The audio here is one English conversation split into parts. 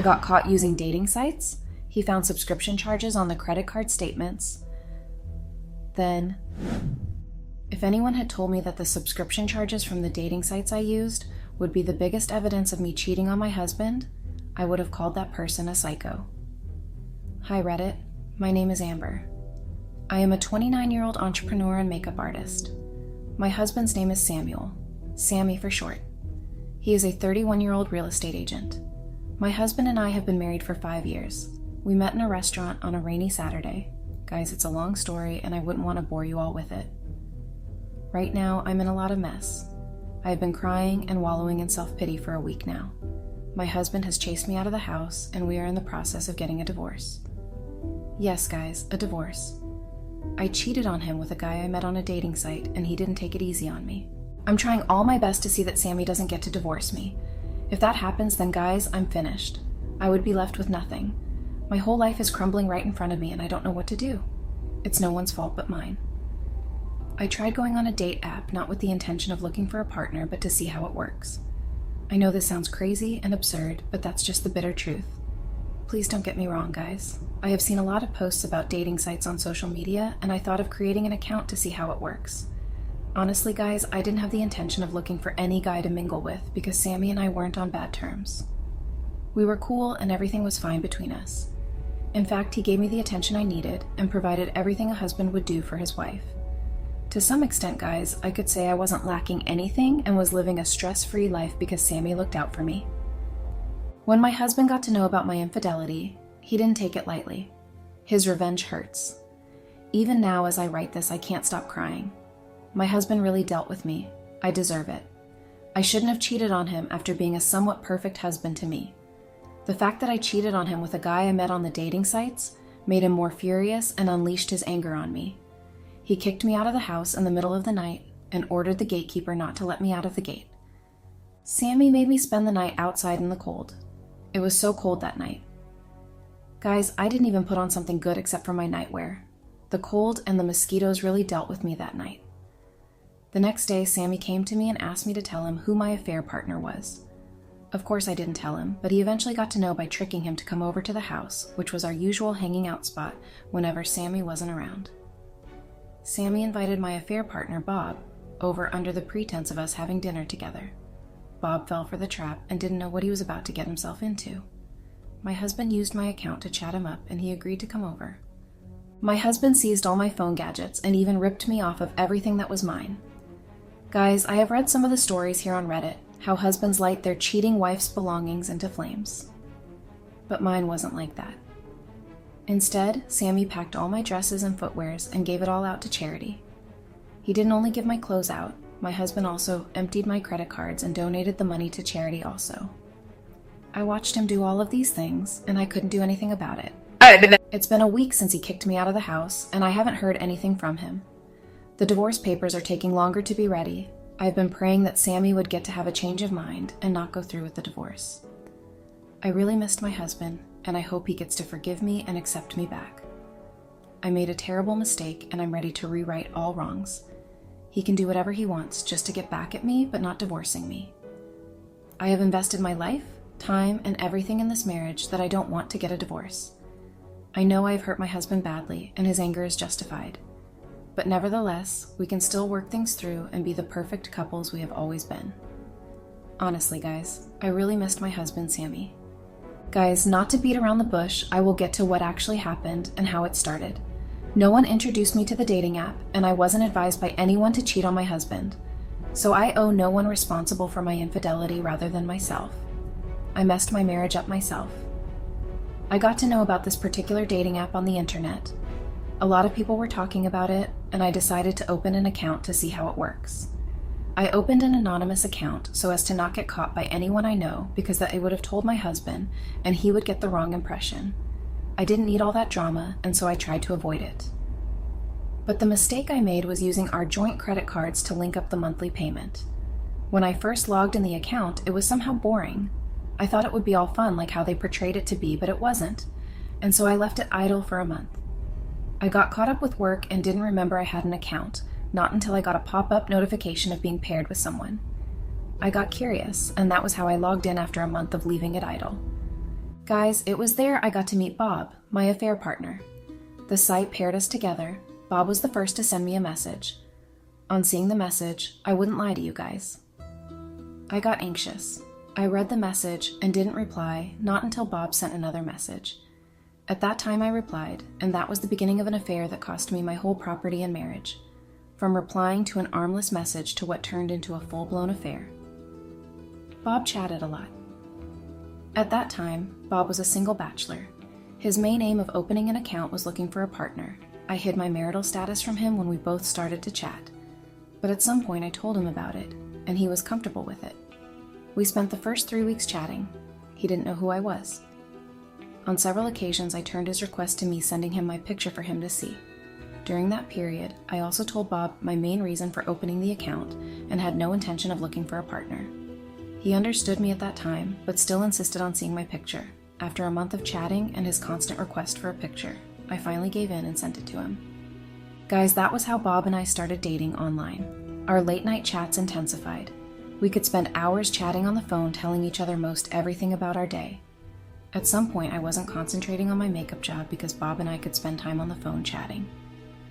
got caught using dating sites. He found subscription charges on the credit card statements. Then, if anyone had told me that the subscription charges from the dating sites I used would be the biggest evidence of me cheating on my husband, I would have called that person a psycho. Hi Reddit, my name is Amber. I am a 29-year-old entrepreneur and makeup artist. My husband's name is Samuel, Sammy for short. He is a 31-year-old real estate agent. My husband and I have been married for 5 years. We met in a restaurant on a rainy Saturday. Guys, it's a long story and I wouldn't want to bore you all with it. Right now, I'm in a lot of mess. I have been crying and wallowing in self-pity for a week now. My husband has chased me out of the house and we are in the process of getting a divorce. Yes, guys, a divorce. I cheated on him with a guy I met on a dating site and he didn't take it easy on me. I'm trying all my best to see that Sammy doesn't get to divorce me. If that happens, then guys, I'm finished. I would be left with nothing. My whole life is crumbling right in front of me and I don't know what to do. It's no one's fault but mine. I tried going on a date app, not with the intention of looking for a partner, but to see how it works. I know this sounds crazy and absurd, but that's just the bitter truth. Please don't get me wrong, guys. I have seen a lot of posts about dating sites on social media, and I thought of creating an account to see how it works. Honestly, guys, I didn't have the intention of looking for any guy to mingle with because Sammy and I weren't on bad terms. We were cool and everything was fine between us. In fact, he gave me the attention I needed and provided everything a husband would do for his wife. To some extent, guys, I could say I wasn't lacking anything and was living a stress-free life because Sammy looked out for me. When my husband got to know about my infidelity, he didn't take it lightly. His revenge hurts. Even now, as I write this, I can't stop crying. My husband really dealt with me. I deserve it. I shouldn't have cheated on him after being a somewhat perfect husband to me. The fact that I cheated on him with a guy I met on the dating sites made him more furious and unleashed his anger on me. He kicked me out of the house in the middle of the night and ordered the gatekeeper not to let me out of the gate. Sammy made me spend the night outside in the cold. It was so cold that night. Guys, I didn't even put on something good except for my nightwear. The cold and the mosquitoes really dealt with me that night. The next day, Sammy came to me and asked me to tell him who my affair partner was. Of course I didn't tell him, but he eventually got to know by tricking him to come over to the house, which was our usual hanging out spot whenever Sammy wasn't around. Sammy invited my affair partner, Bob, over under the pretense of us having dinner together. Bob fell for the trap and didn't know what he was about to get himself into. My husband used my account to chat him up and he agreed to come over. My husband seized all my phone gadgets and even ripped me off of everything that was mine. Guys, I have read some of the stories here on Reddit, how husbands light their cheating wife's belongings into flames. But mine wasn't like that. Instead, Sammy packed all my dresses and footwears and gave it all out to charity. He didn't only give my clothes out, my husband also emptied my credit cards and donated the money to charity also. I watched him do all of these things, and I couldn't do anything about it. It's been a week since he kicked me out of the house, and I haven't heard anything from him. The divorce papers are taking longer to be ready. I've been praying that Sammy would get to have a change of mind and not go through with the divorce. I really missed my husband, and I hope he gets to forgive me and accept me back. I made a terrible mistake, and I'm ready to rewrite all wrongs. He can do whatever he wants just to get back at me, but not divorcing me. I have invested my life, time, and everything in this marriage that I don't want to get a divorce. I know I've hurt my husband badly, and his anger is justified. But nevertheless, we can still work things through and be the perfect couples we have always been. Honestly, guys, I really missed my husband, Sammy. Guys, not to beat around the bush, I will get to what actually happened and how it started. No one introduced me to the dating app, and I wasn't advised by anyone to cheat on my husband. So I owe no one responsible for my infidelity rather than myself. I messed my marriage up myself. I got to know about this particular dating app on the internet. A lot of people were talking about it, and I decided to open an account to see how it works. I opened an anonymous account so as to not get caught by anyone I know because that I would have told my husband and he would get the wrong impression. I didn't need all that drama, and so I tried to avoid it. But the mistake I made was using our joint credit cards to link up the monthly payment. When I first logged in the account, it was somehow boring. I thought it would be all fun like how they portrayed it to be, but it wasn't, and so I left it idle for a month. I got caught up with work and didn't remember I had an account, not until I got a pop-up notification of being paired with someone. I got curious, and that was how I logged in after a month of leaving it idle. Guys, it was there I got to meet Bob, my affair partner. The site paired us together. Bob was the first to send me a message. On seeing the message, I wouldn't lie to you guys. I got anxious. I read the message and didn't reply, not until Bob sent another message. At that time I replied, and that was the beginning of an affair that cost me my whole property and marriage. From replying to an armless message to what turned into a full-blown affair. Bob chatted a lot. At that time, Bob was a single bachelor. His main aim of opening an account was looking for a partner. I hid my marital status from him when we both started to chat. But at some point I told him about it, and he was comfortable with it. We spent the first 3 weeks chatting. He didn't know who I was. On several occasions I turned his request to me sending him my picture for him to see. During that period, I also told Bob my main reason for opening the account and had no intention of looking for a partner. He understood me at that time, but still insisted on seeing my picture. After a month of chatting and his constant request for a picture, I finally gave in and sent it to him. Guys, that was how Bob and I started dating online. Our late-night chats intensified. We could spend hours chatting on the phone telling each other most everything about our day. At some point, I wasn't concentrating on my makeup job because Bob and I could spend time on the phone chatting.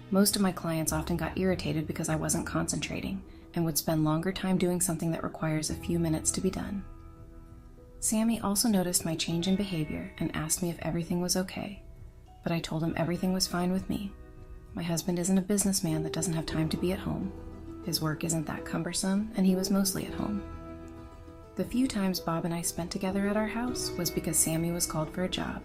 Most of my clients often got irritated because I wasn't concentrating and would spend longer time doing something that requires a few minutes to be done. Sammy also noticed my change in behavior and asked me if everything was okay, but I told him everything was fine with me. My husband isn't a businessman that doesn't have time to be at home. His work isn't that cumbersome, and he was mostly at home. The few times Bob and I spent together at our house was because Sammy was called for a job.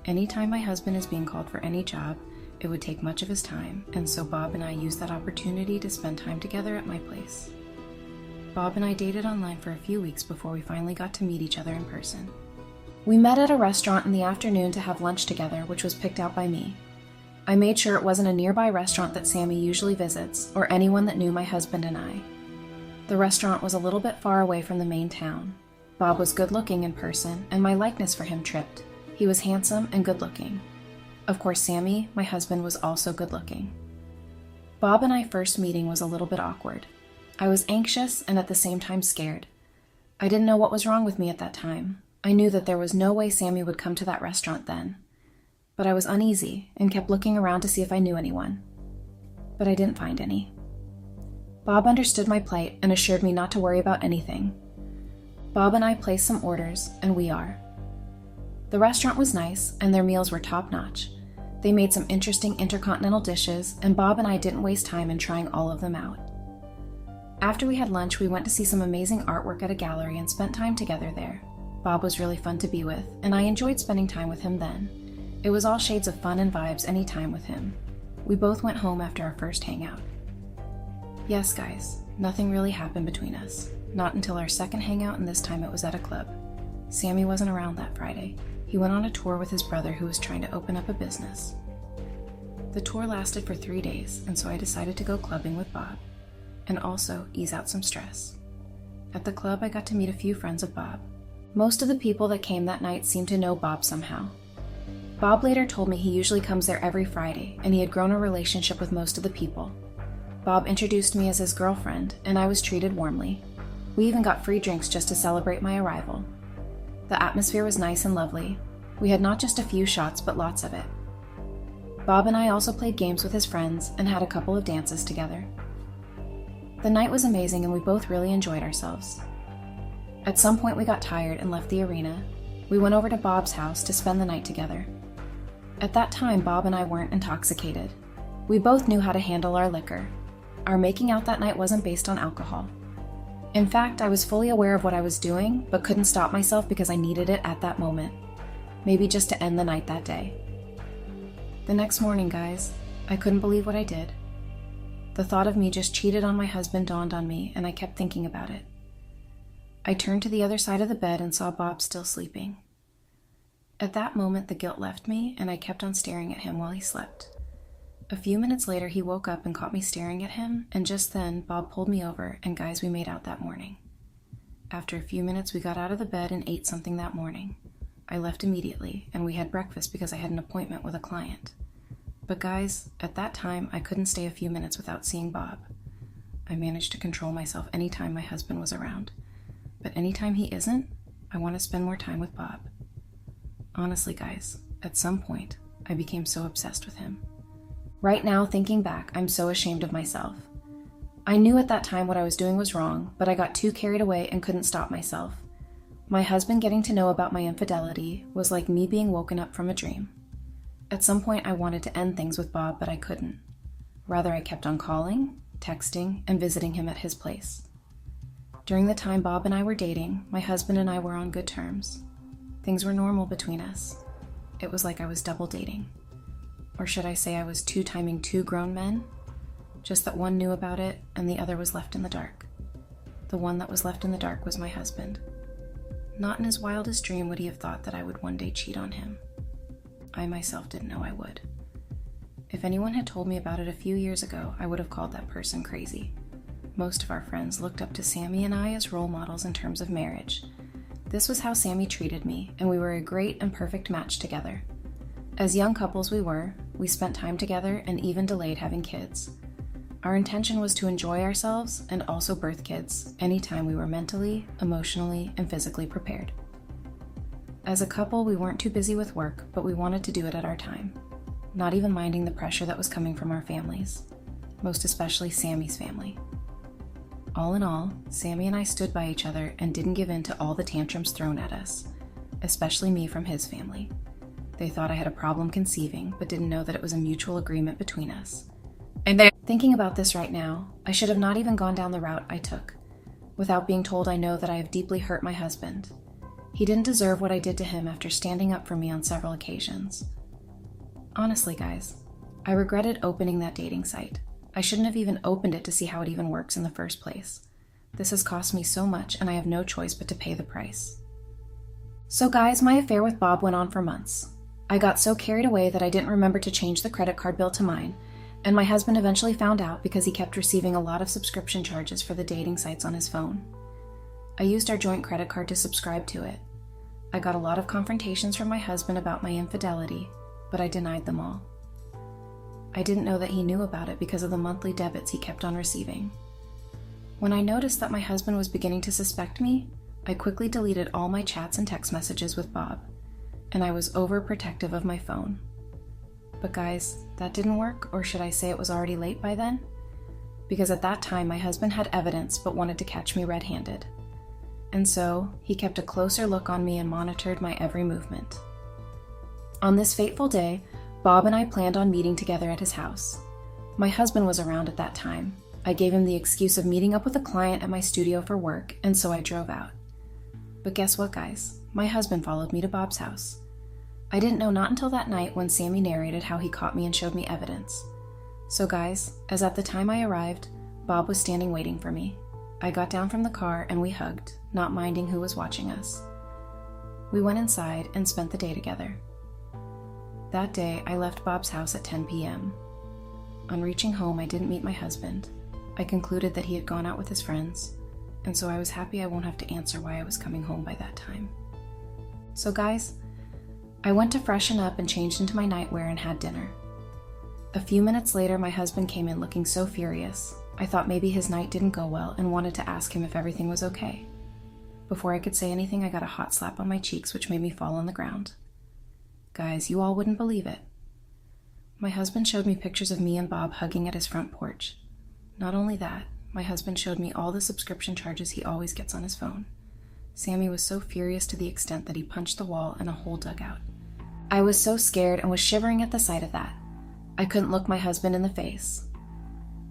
Anytime my husband is being called for any job, it would take much of his time, and so Bob and I used that opportunity to spend time together at my place. Bob and I dated online for a few weeks before we finally got to meet each other in person. We met at a restaurant in the afternoon to have lunch together, which was picked out by me. I made sure it wasn't a nearby restaurant that Sammy usually visits, or anyone that knew my husband and I. The restaurant was a little bit far away from the main town. Bob was good-looking in person, and my likeness for him tripped. He was handsome and good-looking. Of course, Sammy, my husband, was also good-looking. Bob and I first meeting was a little bit awkward. I was anxious and at the same time scared. I didn't know what was wrong with me at that time. I knew that there was no way Sammy would come to that restaurant then. But I was uneasy and kept looking around to see if I knew anyone. But I didn't find any. Bob understood my plight and assured me not to worry about anything. Bob and I placed some orders, and we are. The restaurant was nice, and their meals were top-notch. They made some interesting intercontinental dishes, and Bob and I didn't waste time in trying all of them out. After we had lunch, we went to see some amazing artwork at a gallery and spent time together there. Bob was really fun to be with, and I enjoyed spending time with him then. It was all shades of fun and vibes any time with him. We both went home after our first hangout. Yes, guys, nothing really happened between us. Not until our second hangout, and this time it was at a club. Sammy wasn't around that Friday. He went on a tour with his brother who was trying to open up a business. The tour lasted for 3 days, and so I decided to go clubbing with Bob, and also ease out some stress. At the club, I got to meet a few friends of Bob. Most of the people that came that night seemed to know Bob somehow. Bob later told me he usually comes there every Friday, and he had grown a relationship with most of the people. Bob introduced me as his girlfriend, and I was treated warmly. We even got free drinks just to celebrate my arrival. The atmosphere was nice and lovely. We had not just a few shots, but lots of it. Bob and I also played games with his friends and had a couple of dances together. The night was amazing, and we both really enjoyed ourselves. At some point we got tired and left the arena. We went over to Bob's house to spend the night together. At that time, Bob and I weren't intoxicated. We both knew how to handle our liquor. Our making out that night wasn't based on alcohol. In fact, I was fully aware of what I was doing, but couldn't stop myself because I needed it at that moment. Maybe just to end the night that day. The next morning, guys, I couldn't believe what I did. The thought of me just cheated on my husband dawned on me, and I kept thinking about it. I turned to the other side of the bed and saw Bob still sleeping. At that moment, the guilt left me, and I kept on staring at him while he slept. A few minutes later, he woke up and caught me staring at him, and just then, Bob pulled me over, and guys, we made out that morning. After a few minutes, we got out of the bed and ate something that morning. I left immediately, and we had breakfast because I had an appointment with a client. But guys, at that time, I couldn't stay a few minutes without seeing Bob. I managed to control myself anytime my husband was around. But anytime he isn't, I want to spend more time with Bob. Honestly, guys, at some point, I became so obsessed with him. Right now, thinking back, I'm so ashamed of myself. I knew at that time what I was doing was wrong, but I got too carried away and couldn't stop myself. My husband getting to know about my infidelity was like me being woken up from a dream. At some point, I wanted to end things with Bob, but I couldn't. Rather, I kept on calling, texting, and visiting him at his place. During the time Bob and I were dating, my husband and I were on good terms. Things were normal between us. It was like I was double dating. Or should I say I was two-timing two grown men? Just that one knew about it and the other was left in the dark. The one that was left in the dark was my husband. Not in his wildest dream would he have thought that I would one day cheat on him. I myself didn't know I would. If anyone had told me about it a few years ago, I would have called that person crazy. Most of our friends looked up to Sammy and I as role models in terms of marriage. This was how Sammy treated me, and we were a great and perfect match together. As young couples we spent time together and even delayed having kids. Our intention was to enjoy ourselves and also birth kids anytime we were mentally, emotionally, and physically prepared. As a couple, we weren't too busy with work, but we wanted to do it at our time, not even minding the pressure that was coming from our families, most especially Sammy's family. All in all, Sammy and I stood by each other and didn't give in to all the tantrums thrown at us, especially me from his family. They thought I had a problem conceiving, but didn't know that it was a mutual agreement between us. Thinking about this right now, I should have not even gone down the route I took. Without being told, I know that I have deeply hurt my husband. He didn't deserve what I did to him after standing up for me on several occasions. Honestly, guys, I regretted opening that dating site. I shouldn't have even opened it to see how it even works in the first place. This has cost me so much, and I have no choice but to pay the price. So guys, my affair with Bob went on for months. I got so carried away that I didn't remember to change the credit card bill to mine, and my husband eventually found out because he kept receiving a lot of subscription charges for the dating sites on his phone. I used our joint credit card to subscribe to it. I got a lot of confrontations from my husband about my infidelity, but I denied them all. I didn't know that he knew about it because of the monthly debits he kept on receiving. When I noticed that my husband was beginning to suspect me, I quickly deleted all my chats and text messages with Bob, and I was overprotective of my phone. But guys, that didn't work, or should I say it was already late by then? Because at that time my husband had evidence but wanted to catch me red-handed. And so, he kept a closer look on me and monitored my every movement. On this fateful day, Bob and I planned on meeting together at his house. My husband was around at that time. I gave him the excuse of meeting up with a client at my studio for work, and so I drove out. But guess what, guys? My husband followed me to Bob's house. I didn't know not until that night when Sammy narrated how he caught me and showed me evidence. So guys, as at the time I arrived, Bob was standing waiting for me. I got down from the car and we hugged, not minding who was watching us. We went inside and spent the day together. That day, I left Bob's house at 10 p.m. On reaching home, I didn't meet my husband. I concluded that he had gone out with his friends, and so I was happy I won't have to answer why I was coming home by that time. So guys, I went to freshen up and changed into my nightwear and had dinner. A few minutes later, my husband came in looking so furious. I thought maybe his night didn't go well and wanted to ask him if everything was okay. Before I could say anything, I got a hot slap on my cheeks, which made me fall on the ground. Guys, you all wouldn't believe it. My husband showed me pictures of me and Bob hugging at his front porch. Not only that, my husband showed me all the subscription charges he always gets on his phone. Sammy was so furious to the extent that he punched the wall and a hole dug out. I was so scared and was shivering at the sight of that. I couldn't look my husband in the face.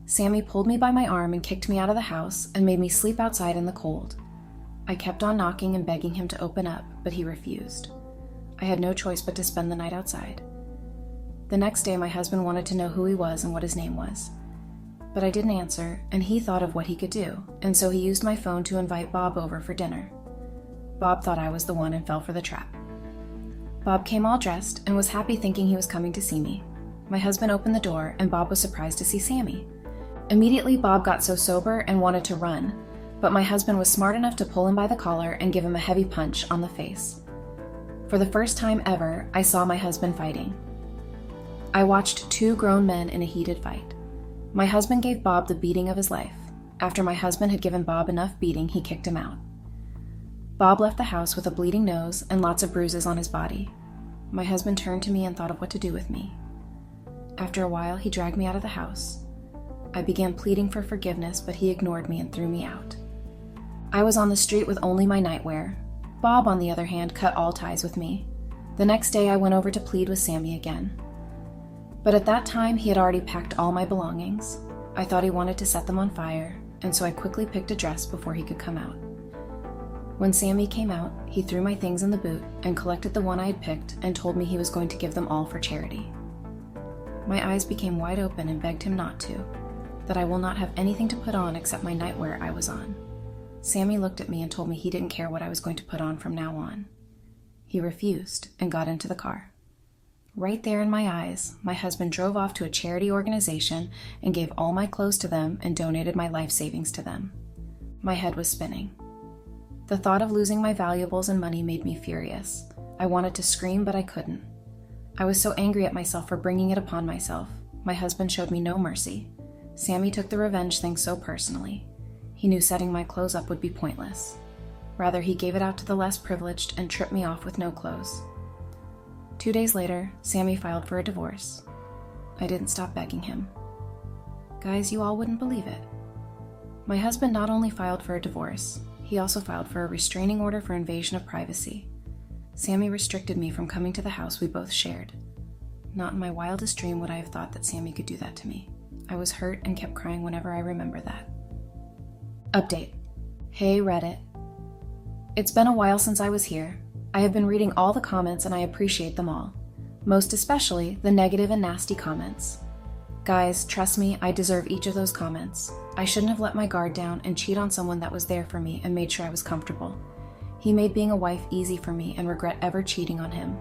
Sammy pulled me by my arm and kicked me out of the house and made me sleep outside in the cold. I kept on knocking and begging him to open up, but he refused. I had no choice but to spend the night outside. The next day, my husband wanted to know who he was and what his name was. But I didn't answer, and he thought of what he could do, and so he used my phone to invite Bob over for dinner. Bob thought I was the one and fell for the trap. Bob came all dressed and was happy thinking he was coming to see me. My husband opened the door, and Bob was surprised to see Sammy. Immediately, Bob got so sober and wanted to run, but my husband was smart enough to pull him by the collar and give him a heavy punch on the face. For the first time ever, I saw my husband fighting. I watched two grown men in a heated fight. My husband gave Bob the beating of his life. After my husband had given Bob enough beating, he kicked him out. Bob left the house with a bleeding nose and lots of bruises on his body. My husband turned to me and thought of what to do with me. After a while, he dragged me out of the house. I began pleading for forgiveness, but he ignored me and threw me out. I was on the street with only my nightwear. Bob, on the other hand, cut all ties with me. The next day, I went over to plead with Sammy again. But at that time, he had already packed all my belongings. I thought he wanted to set them on fire, and so I quickly picked a dress before he could come out. When Sammy came out, he threw my things in the boot and collected the one I had picked and told me he was going to give them all for charity. My eyes became wide open and begged him not to, that I will not have anything to put on except my nightwear I was on. Sammy looked at me and told me he didn't care what I was going to put on from now on. He refused and got into the car. Right there in my eyes, my husband drove off to a charity organization and gave all my clothes to them and donated my life savings to them. My head was spinning. The thought of losing my valuables and money made me furious. I wanted to scream, but I couldn't. I was so angry at myself for bringing it upon myself. My husband showed me no mercy. Sammy took the revenge thing so personally. He knew setting my clothes up would be pointless. Rather, he gave it out to the less privileged and tripped me off with no clothes. 2 days later, Sammy filed for a divorce. I didn't stop begging him. Guys, you all wouldn't believe it. My husband not only filed for a divorce, he also filed for a restraining order for invasion of privacy. Sammy restricted me from coming to the house we both shared. Not in my wildest dream would I have thought that Sammy could do that to me. I was hurt and kept crying whenever I remember that. Update. Hey Reddit. It's been a while since I was here. I have been reading all the comments and I appreciate them all. Most especially the negative and nasty comments. Guys, trust me, I deserve each of those comments. I shouldn't have let my guard down and cheat on someone that was there for me and made sure I was comfortable. He made being a wife easy for me and regret ever cheating on him.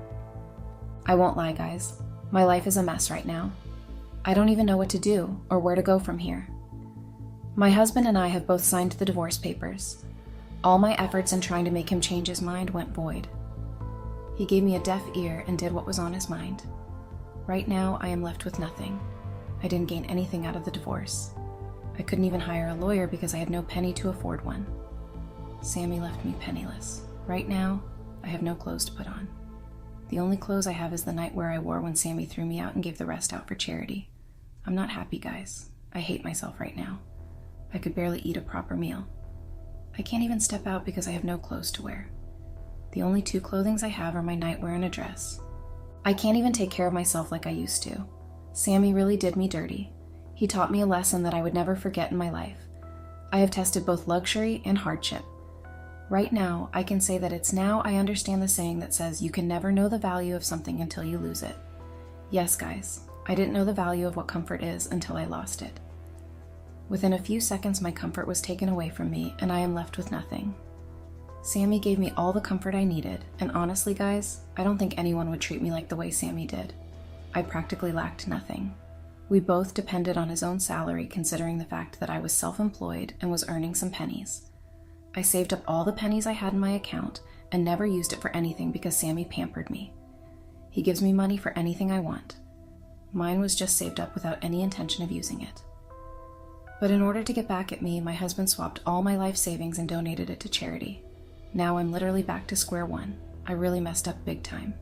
I won't lie, guys. My life is a mess right now. I don't even know what to do or where to go from here. My husband and I have both signed the divorce papers. All my efforts in trying to make him change his mind went void. He gave me a deaf ear and did what was on his mind. Right now, I am left with nothing. I didn't gain anything out of the divorce. I couldn't even hire a lawyer because I had no penny to afford one. Sammy left me penniless. Right now, I have no clothes to put on. The only clothes I have is the nightwear I wore when Sammy threw me out and gave the rest out for charity. I'm not happy, guys. I hate myself right now. I could barely eat a proper meal. I can't even step out because I have no clothes to wear. The only two clothings I have are my nightwear and a dress. I can't even take care of myself like I used to. Sammy really did me dirty. He taught me a lesson that I would never forget in my life. I have tested both luxury and hardship. Right now, I can say that it's now I understand the saying that says you can never know the value of something until you lose it. Yes, guys, I didn't know the value of what comfort is until I lost it. Within a few seconds, my comfort was taken away from me, and I am left with nothing. Sammy gave me all the comfort I needed, and honestly, guys, I don't think anyone would treat me like the way Sammy did. I practically lacked nothing. We both depended on his own salary, considering the fact that I was self-employed and was earning some pennies. I saved up all the pennies I had in my account and never used it for anything because Sammy pampered me. He gives me money for anything I want. Mine was just saved up without any intention of using it. But in order to get back at me, my husband swapped all my life savings and donated it to charity. Now I'm literally back to square one. I really messed up big time.